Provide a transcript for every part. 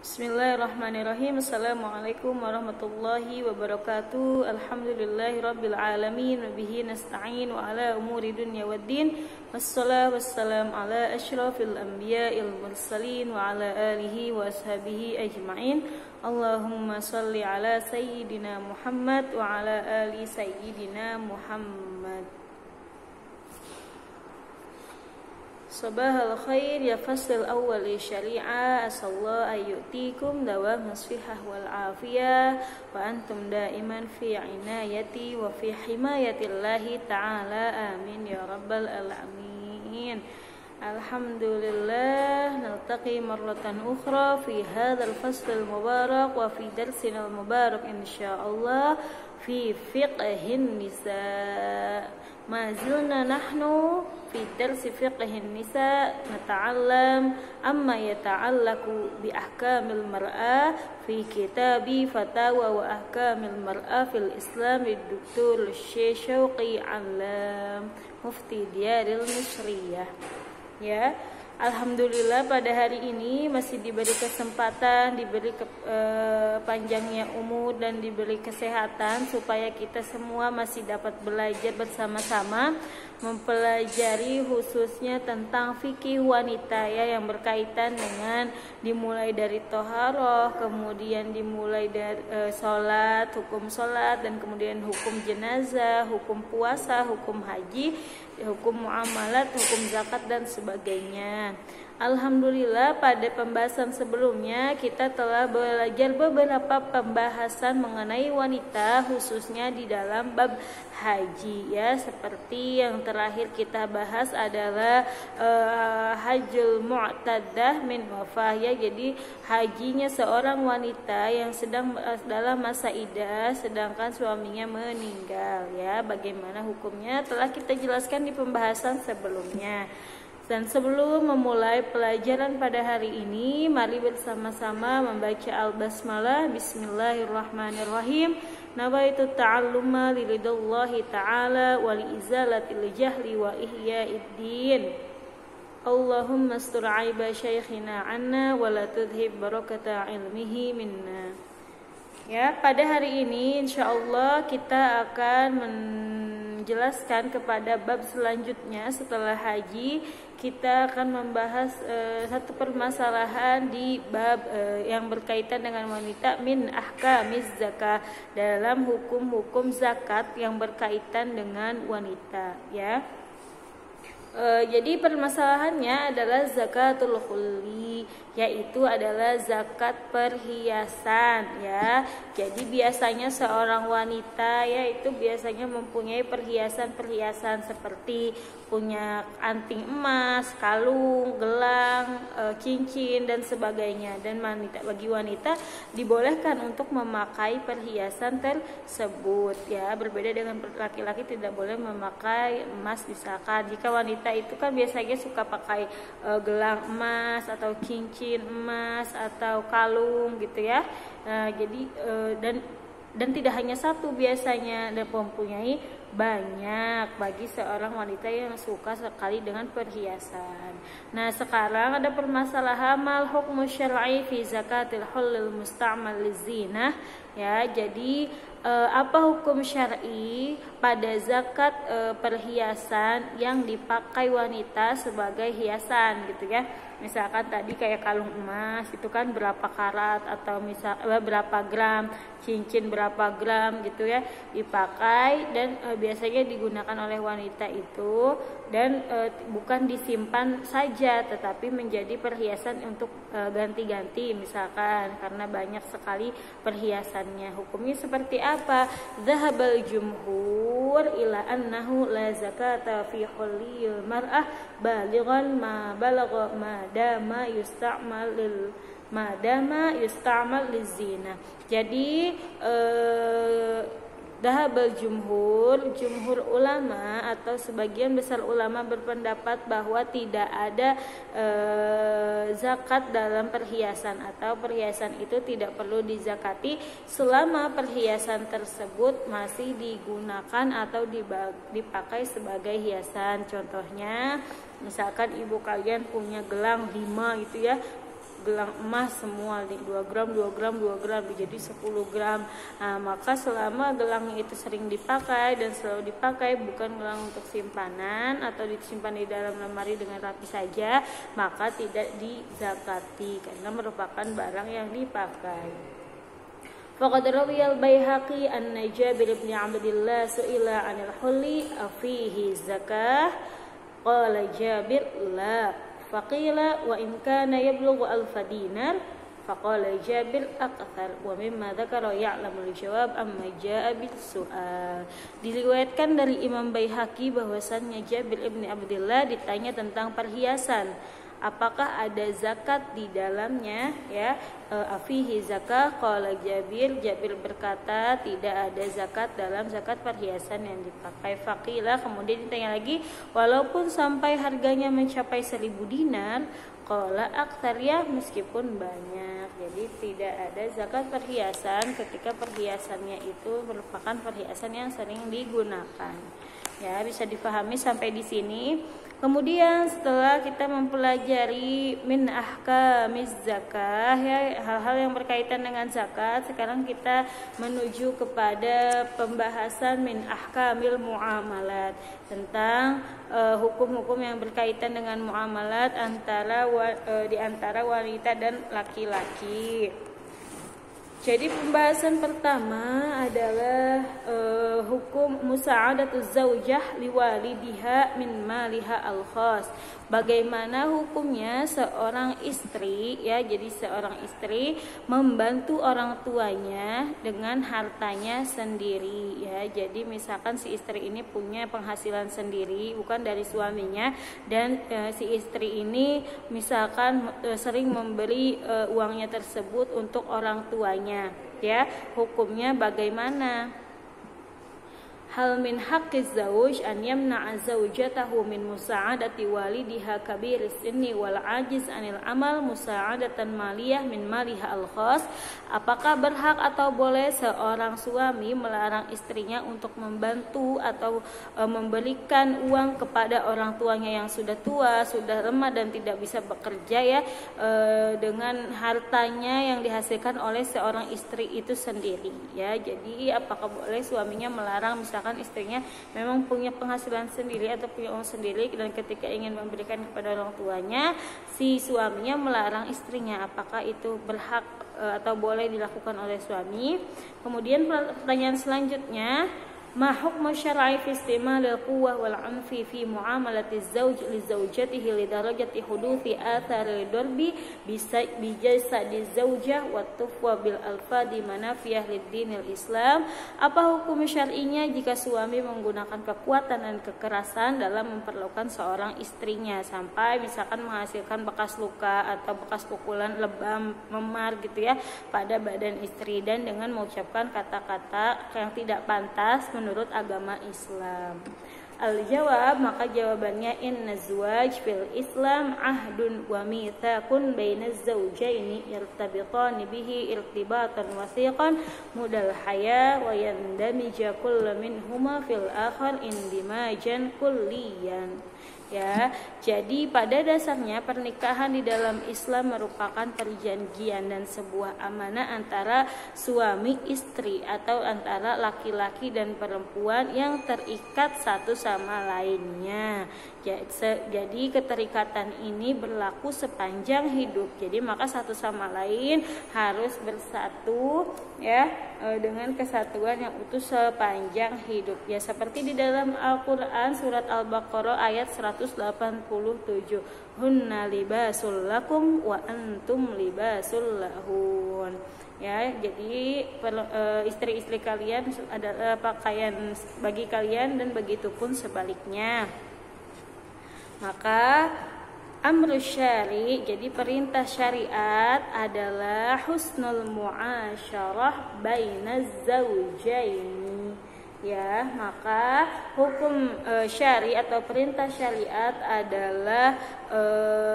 Bismillahirrahmanirrahim. Assalamualaikum warahmatullahi wabarakatuh. Alhamdulillahi rabbil alamin. Wabihi nasta'in wa ala umuri dunya waddin. Wassalatu wassalam ala ashrafil anbiya'il mursalin wa ala alihi wa ashabihi ajma'in. Allahumma salli ala sayyidina Muhammad wa ala ali sayyidina Muhammad. Sabahal khair ya fasl awal syari'ah. Asallahu ayyutikum dawam nasfihah wal afiyah wa antum daiman fi inayati wa fi himayatillahi ta'ala amin ya rabbal alamin. Alhamdulillah naltaqi marratan ukhra fi hadzal fasl al mubarak wa fi darsina al mubarak insyaallah fi fiqhin nisa. Ma zilna nahnu fi darsi fiqhin nisa nata'allam amma yata'allaku bi ahkamil mar'ah fi kitabi fatawa wa ahkamil mar'ah fil islam Dr. Syekh Syauqi Alam Mufti Diyaril Misriyah. Ya, alhamdulillah pada hari ini masih diberi kesempatan, diberi panjangnya umur dan diberi kesehatan supaya kita semua masih dapat belajar bersama-sama mempelajari khususnya tentang fikih wanita ya, yang berkaitan dengan dimulai dari toharoh, kemudian dimulai dari sholat, hukum sholat, dan kemudian hukum jenazah, hukum puasa, hukum haji, hukum muamalat, hukum zakat dan sebagainya. Alhamdulillah pada pembahasan sebelumnya kita telah belajar beberapa pembahasan mengenai wanita khususnya di dalam bab haji ya, seperti yang terakhir kita bahas adalah hajjul mu'taddah min wafah ya, jadi hajinya seorang wanita yang sedang dalam masa iddah sedangkan suaminya meninggal ya, bagaimana hukumnya telah kita jelaskan di pembahasan sebelumnya. Dan sebelum memulai pelajaran pada hari ini, mari bersama-sama membaca al-basmalah. Bismillahirrahmanirrahim. Nawaitu ta'alluma liridallahi ta'ala wa liizalatil jahli wa ihya'id-din. Allahumma astur aiba syekhina anna wa la tudhib barakata ilmihi minna. Ya, pada hari ini insyaallah kita akan menjelaskan kepada bab selanjutnya setelah haji. Kita akan membahas satu permasalahan di bab yang berkaitan dengan wanita min ahkamiz zakah, dalam hukum-hukum zakat yang berkaitan dengan wanita ya. Jadi permasalahannya adalah zakatul khulli, yaitu adalah zakat perhiasan ya. Jadi biasanya seorang wanita ya itu biasanya mempunyai perhiasan-perhiasan seperti punya anting emas, kalung, gelang, cincin dan sebagainya. Dan bagi wanita dibolehkan untuk memakai perhiasan tersebut ya. Berbeda dengan laki-laki tidak boleh memakai emas misalkan. Jika wanita itu kan biasanya suka pakai gelang emas atau cincin emas atau kalung gitu ya. Jadi dan tidak hanya satu biasanya, dan mempunyai banyak bagi seorang wanita yang suka sekali dengan perhiasan. Nah, sekarang ada permasalahan mal hukmu syar'i fi zakatil hulul musta'mal lizinah ya. Jadi apa hukum syar'i pada zakat perhiasan yang dipakai wanita sebagai hiasan gitu ya. Misalkan tadi kayak kalung emas itu kan berapa karat atau misal berapa gram, cincin berapa gram gitu ya dipakai, dan biasanya digunakan oleh wanita itu, dan bukan disimpan saja tetapi menjadi perhiasan untuk ganti-ganti misalkan, karena banyak sekali perhiasannya. Hukumnya seperti apa? Zahabal jumhur ila annahu la zakata fi hullil mar'ah balighan ma balagha madama yusta'mal lizina. Jadi Dahabal jumhur ulama atau sebagian besar ulama berpendapat bahwa tidak ada zakat dalam perhiasan, atau perhiasan itu tidak perlu dizakati selama perhiasan tersebut masih digunakan atau dipakai sebagai hiasan. Contohnya misalkan ibu kalian punya gelang 5 gitu ya, gelang emas semua nih, 2 gram 2 gram 2 gram jadi 10 gram. Nah, maka selama gelangnya itu sering dipakai dan selalu dipakai, bukan gelang untuk simpanan atau disimpan di dalam lemari dengan rapi saja, maka tidak dizakati karena merupakan barang yang dipakai. Faqad rawiyal Baihaqi anna Jabir bin Abdullah su'ila 'anil hulli afihi zakah qala Jabir la faqila wa in kana yablughu alfa dinar faqala Jabir akthar wa mimma dzakara ya'lamul jawab amma jaa'a bil su'al. Diriwayatkan dari Imam Baihaqi bahwasannya Jabir bin Abdullah ditanya tentang perhiasan, apakah ada zakat di dalamnya, ya, afihi zakah. Qala Jabir berkata tidak ada zakat dalam zakat perhiasan yang dipakai. Faqila, kemudian ditanya lagi, walaupun sampai harganya mencapai 1000 dinar. Qala aktsar, ya, meskipun banyak. Jadi tidak ada zakat perhiasan ketika perhiasannya itu merupakan perhiasan yang sering digunakan. Ya, bisa dipahami sampai di sini. Kemudian setelah kita mempelajari min ahkamiz zakah, ya, hal-hal yang berkaitan dengan zakat, sekarang kita menuju kepada pembahasan min ahkamil muamalat, tentang hukum-hukum yang berkaitan dengan muamalat di antara wanita dan laki-laki. Jadi pembahasan pertama adalah hukum musa'adatuz zaujah liwalidiha min maliha al-khas. Bagaimana hukumnya seorang istri, ya, jadi seorang istri membantu orang tuanya dengan hartanya sendiri, ya. Jadi misalkan si istri ini punya penghasilan sendiri bukan dari suaminya, dan si istri ini misalkan sering memberi uangnya tersebut untuk orang tuanya, ya. Hukumnya bagaimana? Hal min haqqiz zawj an yamna'a zawjatahu min musa'adati walidiha kabiris sinni wal ajiz anil amal musa'adatan maliyah min maliha al khas. Apakah berhak atau boleh seorang suami melarang istrinya untuk membantu atau memberikan uang kepada orang tuanya yang sudah tua, sudah lemah dan tidak bisa bekerja, ya, dengan hartanya yang dihasilkan oleh seorang istri itu sendiri, ya. Jadi apakah boleh suaminya melarang, misalkan istrinya memang punya penghasilan sendiri atau punya uang sendiri, dan ketika ingin memberikan kepada orang tuanya, si suaminya melarang istrinya, apakah itu berhak atau boleh dilakukan oleh suami? Kemudian pertanyaan selanjutnya, ma hukmu syar'i fi istimalil quwwah wal 'anfi fi muamalati zawj li zawjatihi li darajati huduthi atharil darbi bi jasadi zawjah wa tufwa bil alfadi manafiyah lid dinil Islam. Apa hukum syar'inya jika suami menggunakan kekuatan dan kekerasan dalam memperlakukan seorang istrinya sampai misalkan menghasilkan bekas luka atau bekas pukulan, lebam, memar gitu, ya, pada badan istri, dan dengan mengucapkan kata-kata yang tidak pantas menurut agama Islam? Al-jawab, maka jawabannya, inna zawaj fil Islam ahdun wa mitsaqun bainaz zawjaini irtabitani bihi irtibatan wasiqan mudal haya wa yandamija kullu minhuma fil akhar indimajan kulliyan. Ya, jadi pada dasarnya pernikahan di dalam Islam merupakan perjanjian dan sebuah amanah antara suami istri atau antara laki-laki dan perempuan yang terikat satu sama lainnya. Jadi keterikatan ini berlaku sepanjang hidup. Jadi maka satu sama lain harus bersatu, ya, dengan kesatuan yang utuh sepanjang hidup. Ya, seperti di dalam Al-Qur'an surat Al-Baqarah ayat 187. Hunna libasul lakum wa antum libasul lahun. Ya, jadi istri-istri kalian adalah pakaian bagi kalian dan begitupun sebaliknya. Maka amru syari, jadi perintah syariat adalah husnul muasyarah bainaz zawjaini. ya. Maka hukum syari atau perintah syariat adalah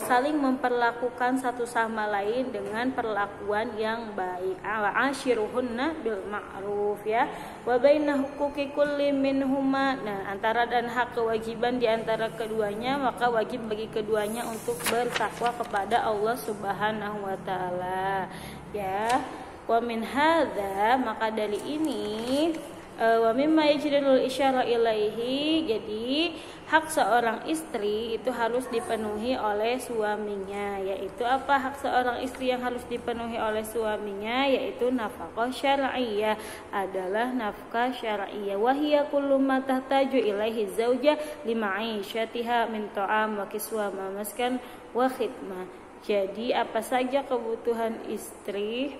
saling memperlakukan satu sama lain dengan perlakuan yang baik. Ashiruhunna bil ma'ruf, ya. Wa baina huquqi kulli minhuma, nah antara dan hak kewajiban di antara keduanya, maka wajib bagi keduanya untuk bertakwa kepada Allah Subhanahu wa taala, ya. Wa min hadza, maka dari ini, wa mimma yajridul isyara ilaihi, jadi hak seorang istri itu harus dipenuhi oleh suaminya. Yaitu apa hak seorang istri yang harus dipenuhi oleh suaminya? Yaitu nafkah syar'iyyah, adalah nafkah syar'iyyah. Wa hiya kullu ma tahtaju ilaihi zaujah lima'ishatiha min ta'am wa kiswa wa maskan wa khidmah. Jadi apa saja kebutuhan istri.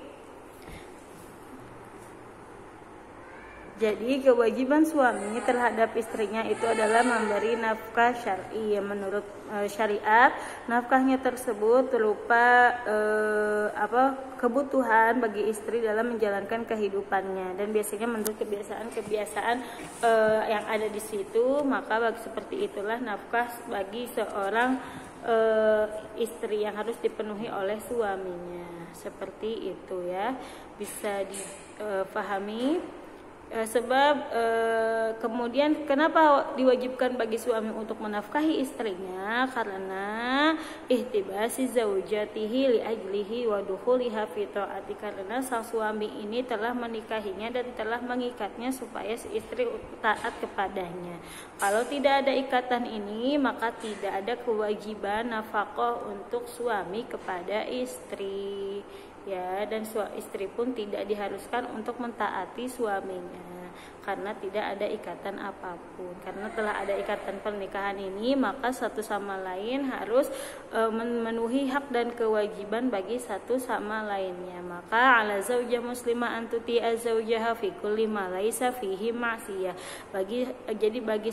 Jadi kewajiban suami terhadap istrinya itu adalah memberi nafkah syar'i. Menurut syariat, nafkahnya tersebut berupa kebutuhan bagi istri dalam menjalankan kehidupannya. Dan biasanya menurut kebiasaan yang ada di situ, maka seperti itulah nafkah bagi seorang istri yang harus dipenuhi oleh suaminya. Seperti itu, ya. Bisa dipahami. Sebab kemudian kenapa diwajibkan bagi suami untuk menafkahi istrinya? Karena ihtibasi zaujatihi li ajlihi wa dukhuliha fi ta'ati, karena sang suami ini telah menikahinya dan telah mengikatnya supaya si istri taat kepadanya. Kalau tidak ada ikatan ini, maka tidak ada kewajiban nafkah untuk suami kepada istri, ya. Dan istri pun tidak diharuskan untuk mentaati suaminya karena tidak ada ikatan apapun. Karena telah ada ikatan pernikahan ini, maka satu sama lain harus memenuhi hak dan kewajiban bagi satu sama lainnya. Maka ala zaujah muslimah antuti azaujaha fi kulli ma laisa fihi ma'siyah. Jadi bagi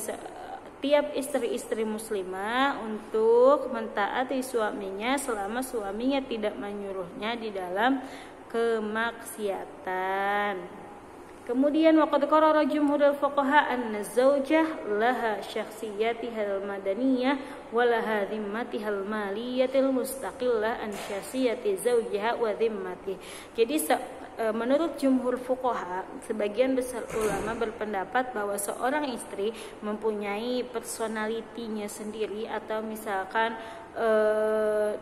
tiap istri-istri muslimah untuk mentaati suaminya selama suaminya tidak menyuruhnya di dalam kemaksiatan. Kemudian waqad qarara jumhurul fuqaha anna zaujah laha syakhsiyatihal madaniyah wa laha dhimmatihal maliyatil mustaqillah an syakhsiyati zaujiha wa dhimmatih. Jadi menurut jumhur fuqaha, sebagian besar ulama berpendapat bahwa seorang istri mempunyai personalitinya sendiri, atau misalkan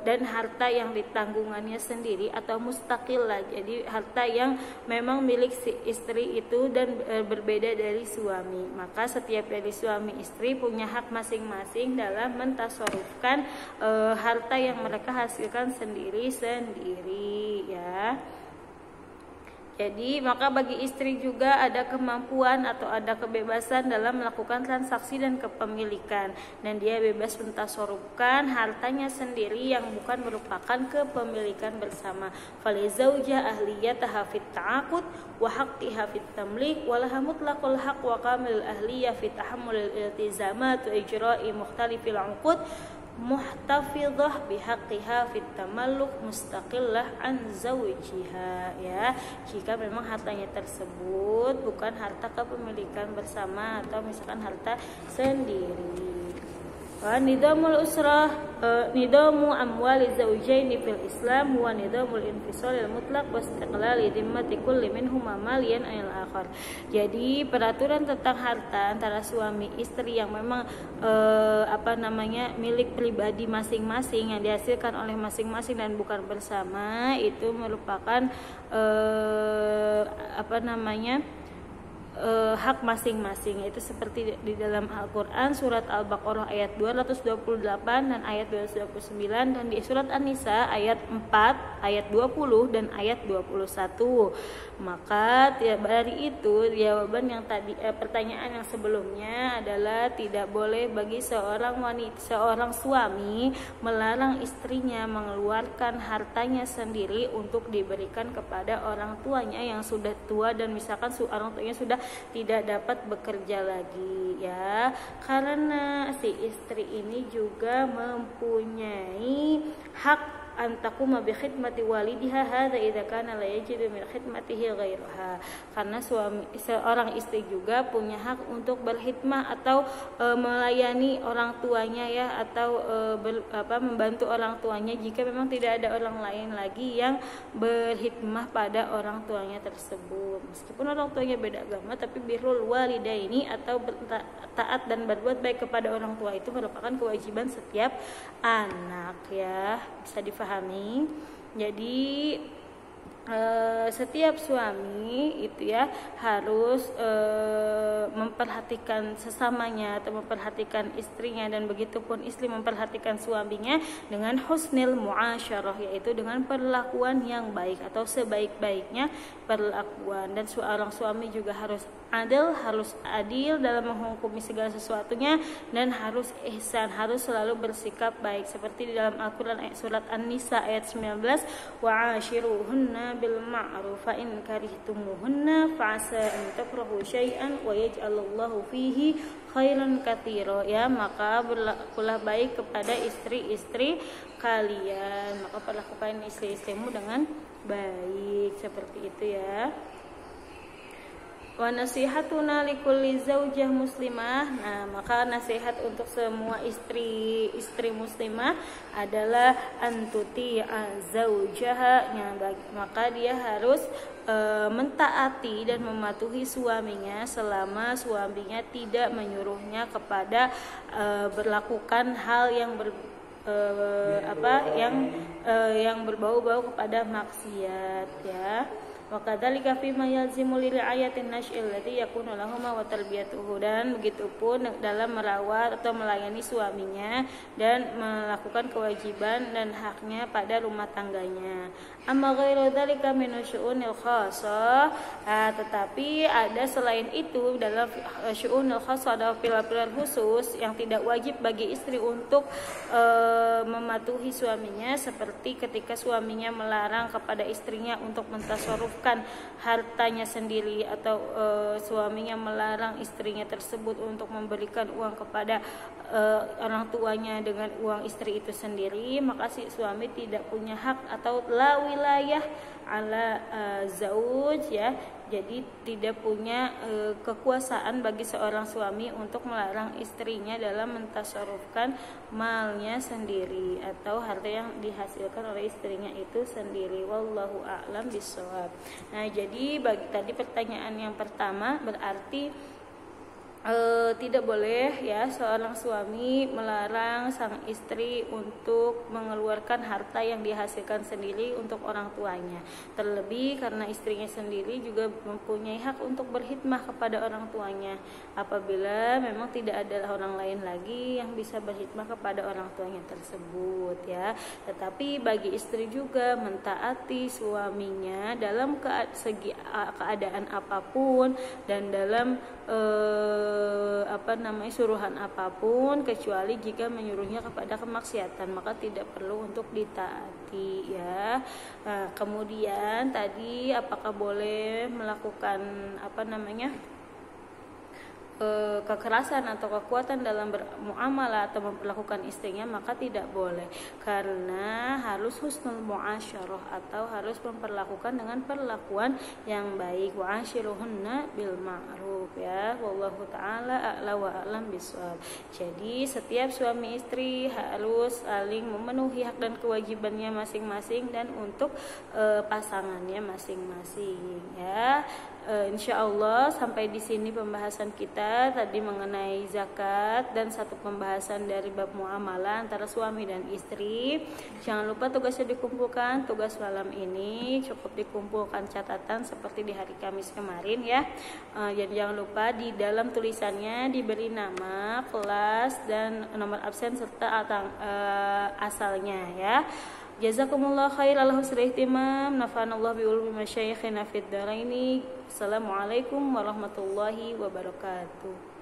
dan harta yang ditanggungannya sendiri, atau mustaqillah, jadi harta yang memang milik si istri itu dan berbeda dari suami. Maka setiap dari suami istri punya hak masing-masing dalam mentasarufkan harta yang mereka hasilkan sendiri-sendiri, ya. Jadi maka bagi istri juga ada kemampuan atau ada kebebasan dalam melakukan transaksi dan kepemilikan, dan dia bebas mentasarufkan hartanya sendiri yang bukan merupakan kepemilikan bersama. Falizaujah ahliyataha fit ta'aqud wa haqqiha fit tamlik wa laha mutlaqul haqq wa kamilul ahliyah fit tahammulil iltizamat wa ijra'i mukhtalifil 'uqud muhtafidhah bihaqqiha fit tamalluk mustaqillah an zawjiha, ya. Jika memang hartanya tersebut bukan harta kepemilikan bersama atau misalkan harta sendiri. Nidamul usrah, nidamu amwali zawjaini fil Islam wa nidamul infisal mutlaq wa istiqlali dhimmati kulli minhuma maliyan anil akhar. Jadi peraturan tentang harta antara suami istri yang memang milik pribadi masing-masing yang dihasilkan oleh masing-masing dan bukan bersama, itu merupakan hak masing-masing. Itu seperti di dalam Al-Quran surat Al-Baqarah ayat 228 dan ayat 229, dan di surat An-Nisa ayat 4, ayat 20 dan ayat 21. Maka dari itu jawaban yang tadi pertanyaan yang sebelumnya adalah tidak boleh bagi seorang suami melarang istrinya mengeluarkan hartanya sendiri untuk diberikan kepada orang tuanya yang sudah tua, dan misalkan orang tuanya sudah tidak dapat bekerja lagi, ya. Karena si istri ini juga mempunyai hak an taquma bi khidmati walidiha hadza idza kana la yajidu min khidmatihi ghairaha. Karena seorang istri juga punya hak untuk berkhidmah atau melayani orang tuanya ya, atau membantu orang tuanya jika memang tidak ada orang lain lagi yang berkhidmah pada orang tuanya tersebut. Meskipun orang tuanya beda agama, tapi birrul walidaini atau taat dan berbuat baik kepada orang tua itu merupakan kewajiban setiap anak ya, bisa difahami. Jadi setiap suami itu ya harus memperhatikan sesamanya atau memperhatikan istrinya, dan begitupun istri memperhatikan suaminya dengan husnil muasyarah, yaitu dengan perlakuan yang baik atau sebaik-baiknya perlakuan. Dan seorang suami juga harus adil dalam menghukumi segala sesuatunya, dan harus ihsan, harus selalu bersikap baik seperti di dalam Al-Qur'an surat An-Nisa ayat 19, wa ashiruhunna bil ma'ruf fa in karihtumuhunna fa'asa an takrahu syai'an wa yaj'alallahu fihi khairan katsira. Ya, maka berlakulah baik kepada istri-istri kalian, maka perlakukan istri-istrimu dengan baik, seperti itu ya. Wa nasihatuna likulli zaujah muslimah. Nah, maka nasihat untuk semua istri muslimah adalah antuti zaujaha. Maka dia harus mentaati dan mematuhi suaminya selama suaminya tidak menyuruhnya kepada berlakukan hal yang yang berbau-bau kepada maksiat ya. Wa kadzalika fi ma yalzimu li ri'ayatin nash'il ladzi yakunu lahuma wa tarbiyatuhu. Dan begitupun dalam merawat atau melayani suaminya dan melakukan kewajiban dan haknya pada rumah tangganya. Amma ghairu dzalika min syu'unil khassah, tetapi ada selain itu dalam syu'unil khassah, ada pilihan khusus yang tidak wajib bagi istri untuk mematuhi suaminya, seperti ketika suaminya melarang kepada istrinya untuk mentasarruf hartanya sendiri, atau suaminya melarang istrinya tersebut untuk memberikan uang kepada orang tuanya dengan uang istri itu sendiri, maka si suami tidak punya hak atau la wilayah ala zauj ya. Jadi tidak punya kekuasaan bagi seorang suami untuk melarang istrinya dalam mentasarrufkan malnya sendiri atau harta yang dihasilkan oleh istrinya itu sendiri. Wallahu a'lam bishawab. Nah, jadi bagi tadi pertanyaan yang pertama berarti tidak boleh ya seorang suami melarang sang istri untuk mengeluarkan harta yang dihasilkan sendiri untuk orang tuanya, terlebih karena istrinya sendiri juga mempunyai hak untuk berkhidmah kepada orang tuanya apabila memang tidak ada orang lain lagi yang bisa berkhidmah kepada orang tuanya tersebut ya. Tetapi bagi istri juga mentaati suaminya dalam keadaan apapun dan dalam suruhan apapun, kecuali jika menyuruhnya kepada kemaksiatan, maka tidak perlu untuk ditaati ya. Kemudian tadi apakah boleh melakukan kekerasan atau kekuatan dalam bermuamalah atau memperlakukan istrinya, maka tidak boleh, karena harus husnul muasyarah atau harus memperlakukan dengan perlakuan yang baik. Wa ashiruhunna bil ma'ruf ya. Wallahu taala a'la wa a'lam bishawab. Jadi setiap suami istri harus saling memenuhi hak dan kewajibannya masing-masing dan untuk pasangannya masing-masing ya. Insyaallah sampai di sini pembahasan kita tadi mengenai zakat dan satu pembahasan dari bab muamalah antara suami dan istri. Jangan lupa tugasnya dikumpulkan. Tugas malam ini cukup dikumpulkan catatan seperti di hari Kamis kemarin ya. Jadi jangan lupa di dalam tulisannya diberi nama, kelas dan nomor absen serta asalnya ya. Jazakumullah khair ala husnil ihtimam. Nafa'anallahu bi ulumi masyayikhina fid dharaini. Assalamualaikum warahmatullahi wabarakatuh.